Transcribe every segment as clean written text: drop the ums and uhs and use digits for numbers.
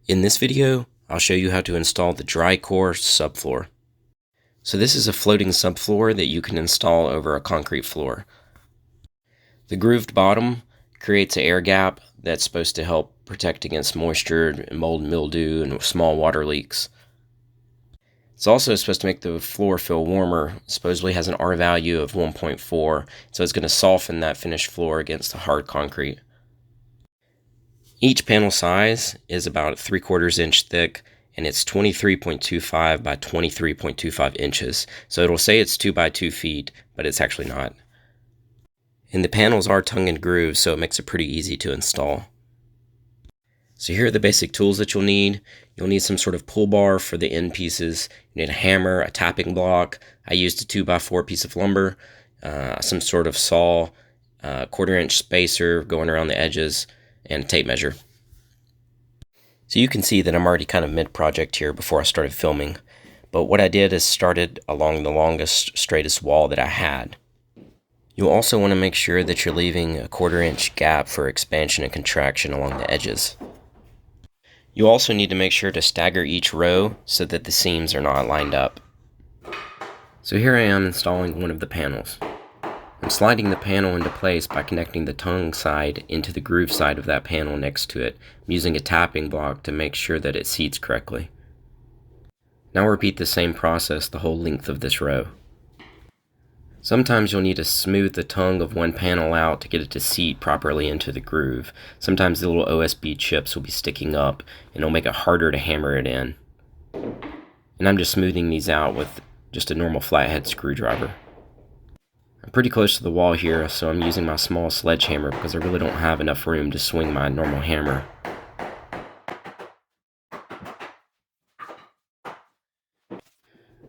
In this video, I'll show you how to install the DRIcore Subfloor. So this is a floating subfloor that you can install over a concrete floor. The grooved bottom creates an air gap that's supposed to help protect against moisture, mold, mildew, and small water leaks. It's also supposed to make the floor feel warmer. It supposedly has an R value of 1.4, so it's going to soften that finished floor against the hard concrete. Each panel size is about 3/4 inch thick, and it's 23.25 by 23.25 inches. So it'll say it's 2 by 2 feet, but it's actually not. And the panels are tongue and groove, so it makes it pretty easy to install. So here are the basic tools that you'll need. You'll need some sort of pull bar for the end pieces. You need a hammer, a tapping block. I used a 2x4 piece of lumber, some sort of saw, 1/4 inch spacer going around the edges, and a tape measure. So you can see that I'm already kind of mid-project here before I started filming. But what I did is started along the longest, straightest wall that I had. You'll also want to make sure that you're leaving a 1/4 inch gap for expansion and contraction along the edges. You also need to make sure to stagger each row so that the seams are not lined up. So here I am installing one of the panels. I'm sliding the panel into place by connecting the tongue side into the groove side of that panel next to it. I'm using a tapping block to make sure that it seats correctly. Now repeat the same process the whole length of this row. Sometimes you'll need to smooth the tongue of one panel out to get it to seat properly into the groove. Sometimes the little OSB chips will be sticking up and it'll make it harder to hammer it in. And I'm just smoothing these out with just a normal flathead screwdriver. I'm pretty close to the wall here, so I'm using my small sledgehammer because I really don't have enough room to swing my normal hammer.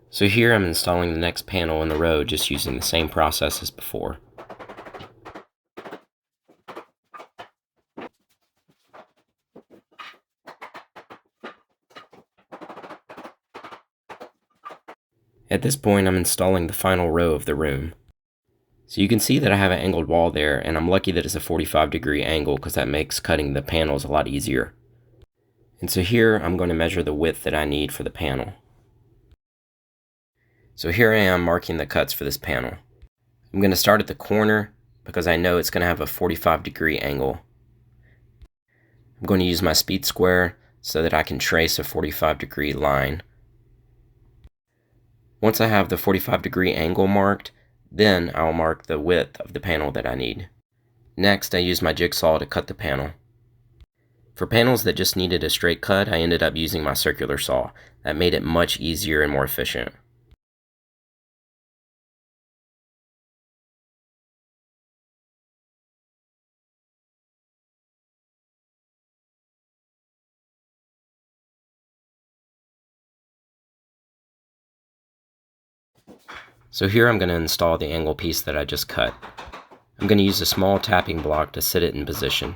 So here I'm installing the next panel in the row just using the same process as before. At this point, I'm installing the final row of the room. So you can see that I have an angled wall there, and I'm lucky that it's a 45-degree angle because that makes cutting the panels a lot easier. And so here I'm going to measure the width that I need for the panel. So here I am marking the cuts for this panel. I'm going to start at the corner because I know it's going to have a 45-degree angle. I'm going to use my speed square so that I can trace a 45-degree line. Once I have the 45-degree angle marked, then I'll mark the width of the panel that I need. Next, I use my jigsaw to cut the panel. For panels that just needed a straight cut, I ended up using my circular saw. That made it much easier and more efficient. So here I'm going to install the angle piece that I just cut. I'm going to use a small tapping block to sit it in position.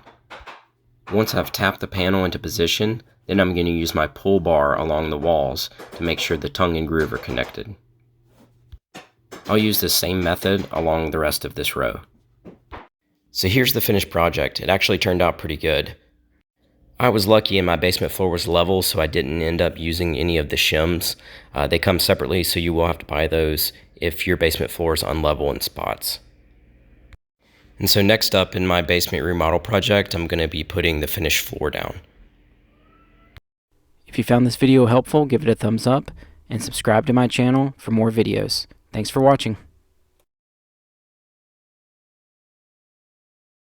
Once I've tapped the panel into position, then I'm going to use my pull bar along the walls to make sure the tongue and groove are connected. I'll use the same method along the rest of this row. So here's the finished project. It actually turned out pretty good. I was lucky and my basement floor was level, so I didn't end up using any of the shims. They come separately, so you will have to buy those if your basement floor is unlevel in spots. And so next up in my basement remodel project, I'm going to be putting the finished floor down. If you found this video helpful, give it a thumbs up and subscribe to my channel for more videos. Thanks for watching.